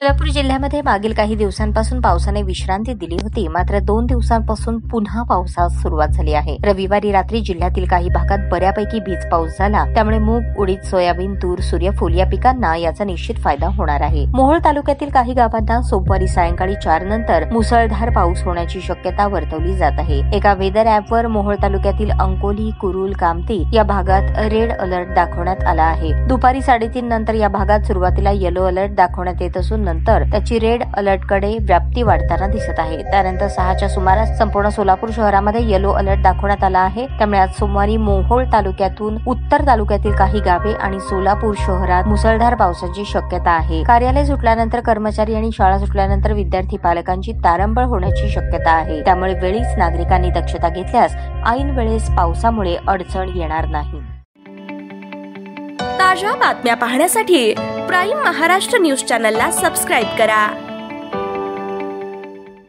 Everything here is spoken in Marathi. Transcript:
सोलापूर जिल्ह्यामध्ये मागील काही दिवसांपासून पावसाने विश्रांती दिली होती, मात्र 2 दिवसांपासून पुन्हा पावसास सुरुवात झाली आहे। रविवारी रात्री जिल्ह्यातील काही भागात बऱ्यापैकी वीज पाऊस झाला, त्यामुळे मूग, उडीद, सोयाबीन, तूर, सूर्यफूल या पिकांना याचा निश्चित फायदा होणार आहे। मोहोळ तालुक्यातील काही गावांना सोमवारी सायंकाळी 4 नंतर मुसळधार पाऊस होण्याची शक्यता वर्तवली जात आहे। एका वेदर ॲपवर मोहोळ तालुक्यातील अंकोली, कुरुल, कामती या भागात रेड अलर्ट दाखवण्यात आला आहे। दुपारी 3:30 नंतर या भागात सुरुवातीला येलो अलर्ट दाखवण्यात येत असून नंतर त्याची रेड अलर्टकडे व्याप्ती वाढताना दिसत आहे। त्यानंतर 6च्या सुमारास संपूर्ण सोलापूर शहरामध्ये येलो अलर्ट दाखवण्यात आला आहे। त्यामुळे आज सोमवारी मोहोळ तालुक्यातून उत्तर तालुक्यातील काही गावे आणि सोलापूर शहरात मुसळधार पावसाची शक्यता आहे। कार्यालय सुटल्यानंतर कर्मचारी आणि शाळा सुटल्यानंतर विद्यार्थी पालकांची तारंबळ होण्याची शक्यता आहे। त्यामुळे वेळीच नागरिकांनी दक्षता घेतल्यास ऐन वेळेस पावसामुळे अडचण येणार नाही। ताज्या बातम्या पाहण्यासाठी प्राईम महाराष्ट्र न्यूज चॅनलला सबस्क्राईब करा।